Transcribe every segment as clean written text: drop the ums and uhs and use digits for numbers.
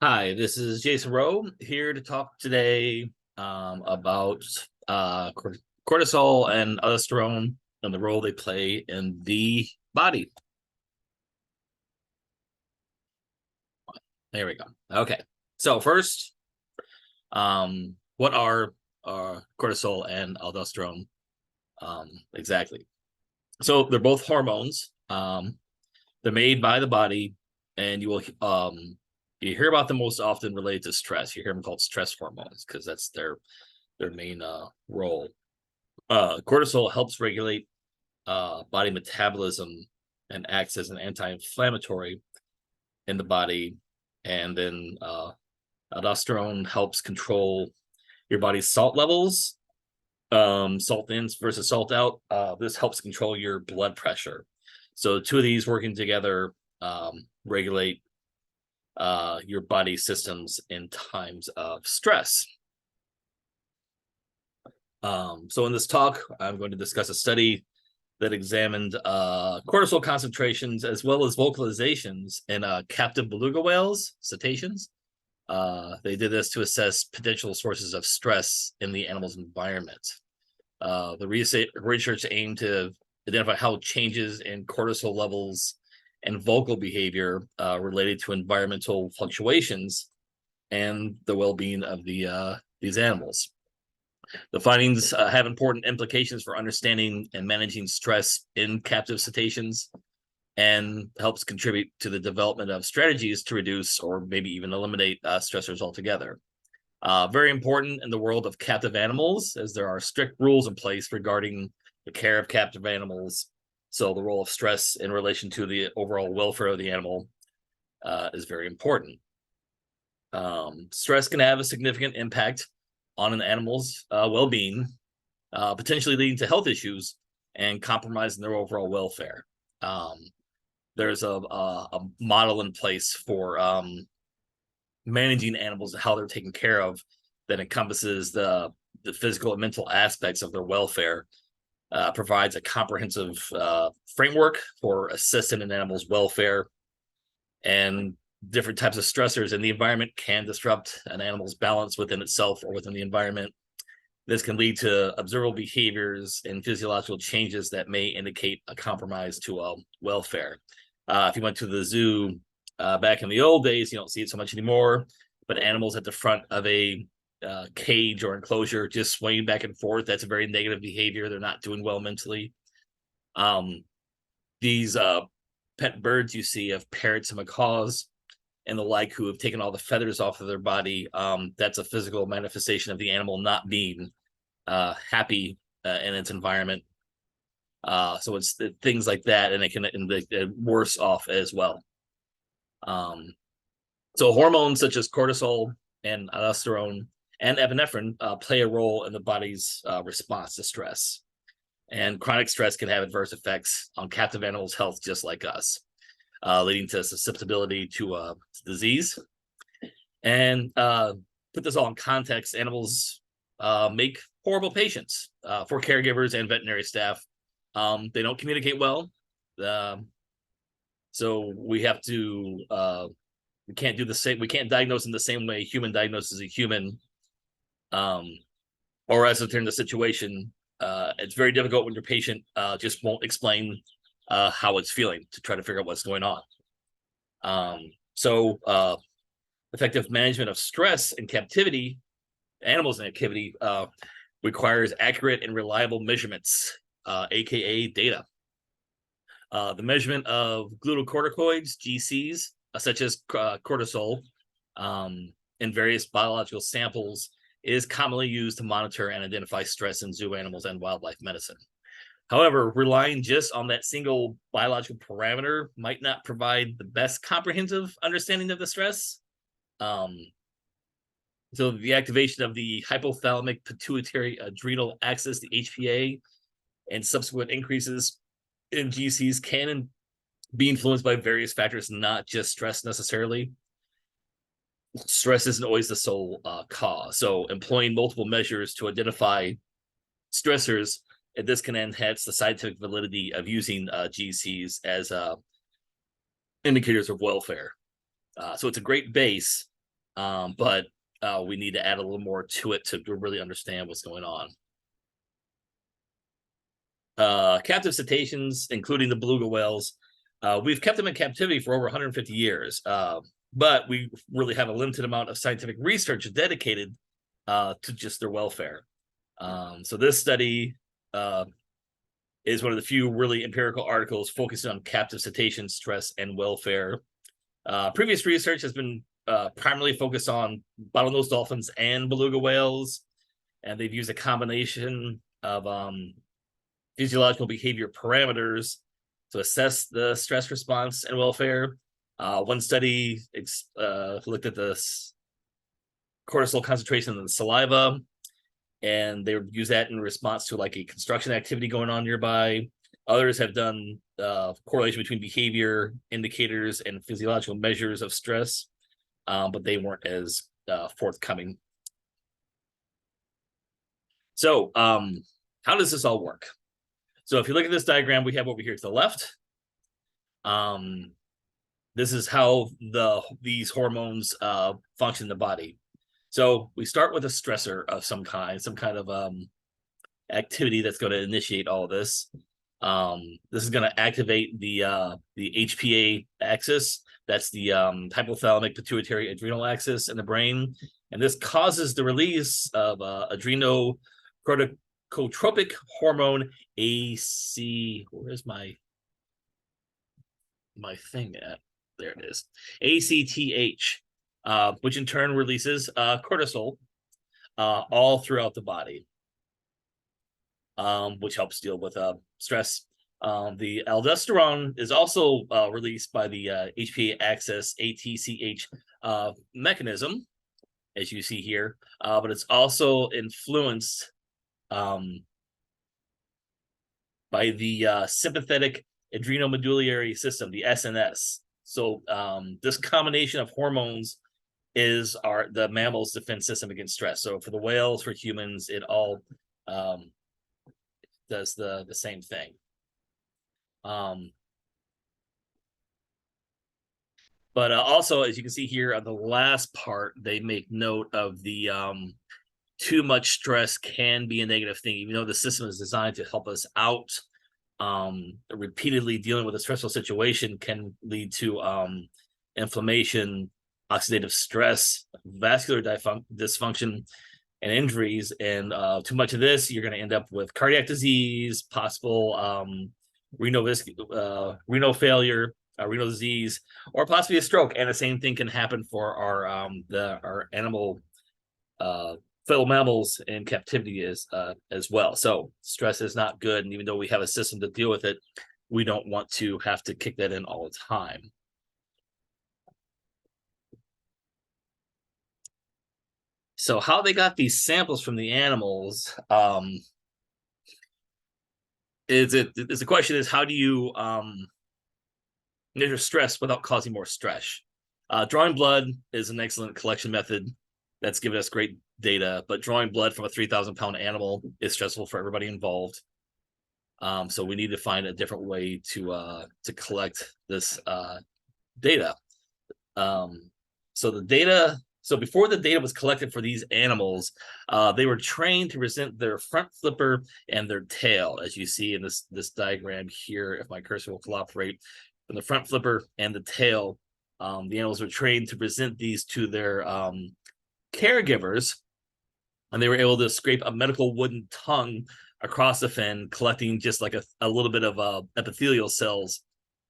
Hi, this is Jason Rowe here to talk today about cortisol and aldosterone and the role they play in the body. There we go. Okay, so first, what are cortisol and aldosterone exactly? So they're both hormones. They're made by the body, and you hear about them most often related to stress. You hear them called stress hormones because that's their main role. Cortisol helps regulate body metabolism and acts as an anti-inflammatory in the body, and then aldosterone helps control your body's salt levels, salt in versus salt out. This helps control your blood pressure. So two of these working together regulate your body systems in times of stress. So in this talk, I'm going to discuss a study that examined cortisol concentrations as well as vocalizations in captive beluga whales, cetaceans. They did this to assess potential sources of stress in the animal's environment. The research aimed to identify how changes in cortisol levels and vocal behavior related to environmental fluctuations and the well-being of these animals. The findings have important implications for understanding and managing stress in captive cetaceans and helps contribute to the development of strategies to reduce or maybe even eliminate stressors altogether. Very important in the world of captive animals, as there are strict rules in place regarding the care of captive animals. So the role of stress in relation to the overall welfare of the animal is very important. Stress can have a significant impact on an animal's well-being, potentially leading to health issues and compromising their overall welfare. There's a model in place for managing animals and how they're taken care of that encompasses the physical and mental aspects of their welfare, provides a comprehensive framework for assisting an animal's welfare, and different types of stressors in the environment can disrupt an animal's balance within itself or within the environment. This can lead to observable behaviors and physiological changes that may indicate a compromise to welfare. If you went to the zoo back in the old days, you don't see it so much anymore, but animals at the front of a cage or enclosure just swaying back and forth, that's a very negative behavior. They're not doing well mentally. These pet birds you see of parrots and macaws and the like who have taken all the feathers off of their body, that's a physical manifestation of the animal not being happy in its environment. So it's things like that, and it can worse off as well. So hormones such as cortisol and aldosterone and epinephrine play a role in the body's response to stress. And chronic stress can have adverse effects on captive animals' health, just like us, leading to susceptibility to disease. And put this all in context, animals make horrible patients for caregivers and veterinary staff. They don't communicate well. So we have to, we can't do the same. We can't diagnose in the same way human diagnoses a human. Or as if they're in the situation, it's very difficult when your patient just won't explain how it's feeling to try to figure out what's going on. So effective management of stress in captivity, animals in captivity, requires accurate and reliable measurements, aka data. The measurement of glucocorticoids, GCs, such as cortisol, in various biological samples is commonly used to monitor and identify stress in zoo animals and wildlife medicine. However, relying just on that single biological parameter might not provide the best comprehensive understanding of the stress. So the activation of the hypothalamic pituitary adrenal axis, the HPA, and subsequent increases in GCs can be influenced by various factors, not just stress necessarily. Stress isn't always the sole cause. So employing multiple measures to identify stressors, and this can enhance the scientific validity of using GCs as indicators of welfare. So it's a great base, but we need to add a little more to it to really understand what's going on. Captive cetaceans, including the beluga whales, we've kept them in captivity for over 150 years, but we really have a limited amount of scientific research dedicated to just their welfare. So this study is one of the few really empirical articles focusing on captive cetacean stress and welfare. Previous research has been primarily focused on bottlenose dolphins and beluga whales, and they've used a combination of physiological behavior parameters to assess the stress response and welfare. One study looked at the cortisol concentration in the saliva, and they would use that in response to like a construction activity going on nearby. Others have done correlation between behavior indicators and physiological measures of stress, but they weren't as forthcoming. So how does this all work? So if you look at this diagram, we have over here to the left. This is how these hormones function in the body. So we start with a stressor of some kind of activity that's going to initiate all of this. This is going to activate the HPA axis. That's the hypothalamic pituitary adrenal axis in the brain, and this causes the release of adrenocorticotropic hormone AC. Where's my thing at? There it is. ACTH. Which in turn releases cortisol all throughout the body, which helps deal with stress. The aldosterone is also released by the HPA axis ATCH mechanism, as you see here, but it's also influenced by the sympathetic adrenomedullary system, the SNS. So this combination of hormones is the mammal's defense system against stress. So for the whales, for humans, it all does the same thing. But also, as you can see here on the last part, they make note of the too much stress can be a negative thing, even though the system is designed to help us out. Repeatedly dealing with a stressful situation can lead to inflammation, oxidative stress, vascular dysfunction, and injuries. And too much of this, you're going to end up with cardiac disease, possible renal failure, renal disease, or possibly a stroke. And the same thing can happen for our animal fellow mammals in captivity as well. So stress is not good, and even though we have a system to deal with it, we don't want to have to kick that in all the time. So how they got these samples from the animals is the question is, how do you measure stress without causing more stress? Drawing blood is an excellent collection method that's given us great data, but drawing blood from a 3,000-pound animal is stressful for everybody involved. So we need to find a different way to collect this data. So before the data was collected for these animals, they were trained to present their front flipper and their tail, as you see in this diagram here, if my cursor will cooperate. From the front flipper and the tail, the animals were trained to present these to their caregivers, and they were able to scrape a medical wooden tongue across the fin, collecting just like a little bit of epithelial cells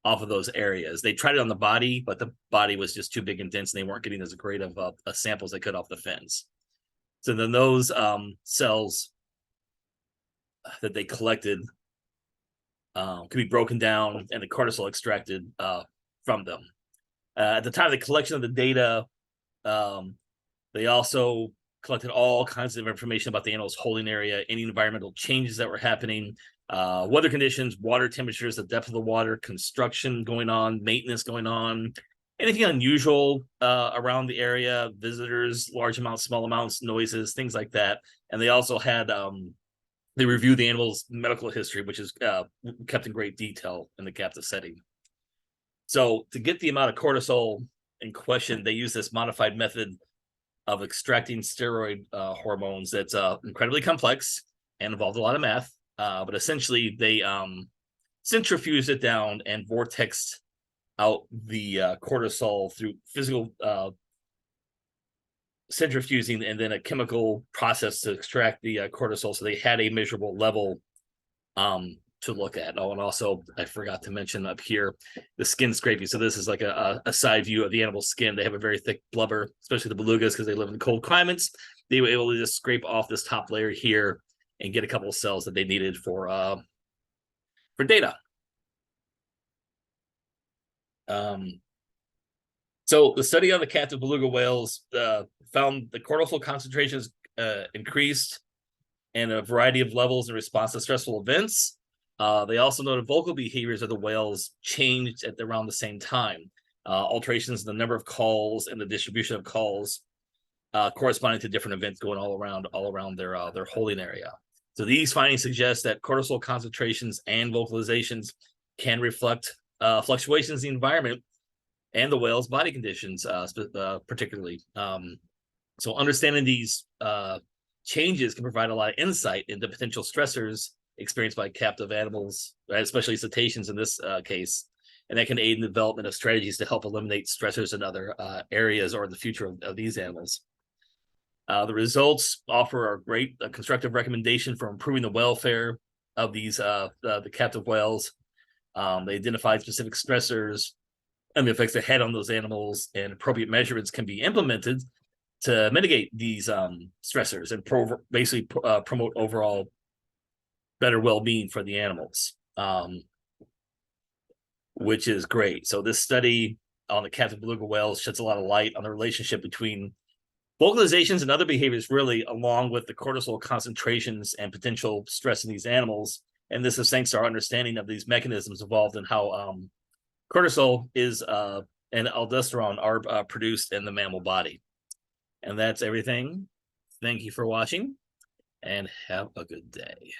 off of those areas. They tried it on the body, but the body was just too big and dense, and they weren't getting as great of a sample as they could off the fins. So then those cells that they collected could be broken down and the cortisol extracted from them. At the time of the collection of the data, they also collected all kinds of information about the animal's holding area, any environmental changes that were happening, weather conditions, water temperatures, the depth of the water, construction going on, maintenance going on, anything unusual around the area, visitors, large amounts, small amounts, noises, things like that. And they also had, they reviewed the animal's medical history, which is kept in great detail in the captive setting. So to get the amount of cortisol in question, they use this modified method of extracting steroid hormones that's incredibly complex and involved a lot of math. But essentially, they centrifuge it down and vortex out the cortisol through physical centrifuging and then a chemical process to extract the cortisol. So they had a measurable level to look at. Oh, and also I forgot to mention up here the skin scraping. So this is like a side view of the animal skin. They have a very thick blubber, especially the belugas, because they live in cold climates. They were able to just scrape off this top layer here and get a couple of cells that they needed for data. So the study on the captive beluga whales found the cortisol concentrations increased in a variety of levels in response to stressful events. They also noted vocal behaviors of the whales changed at around the same time. Alterations in the number of calls and the distribution of calls corresponding to different events going all around their holding area. So these findings suggest that cortisol concentrations and vocalizations can reflect fluctuations in the environment and the whale's body conditions, particularly. So understanding these changes can provide a lot of insight into potential stressors experienced by captive animals, especially cetaceans in this case, and that can aid in the development of strategies to help eliminate stressors in other areas or in the future of these animals. The results offer a great constructive recommendation for improving the welfare of these the captive whales. They identified specific stressors and the effects they had on those animals, and appropriate measurements can be implemented to mitigate these stressors and basically promote overall better well-being for the animals, which is great. So this study on the captive beluga whales sheds a lot of light on the relationship between vocalizations and other behaviors, really, along with the cortisol concentrations and potential stress in these animals. And this is thanks to our understanding of these mechanisms involved in how cortisol is and aldosterone are produced in the mammal body. And that's everything. Thank you for watching, and have a good day.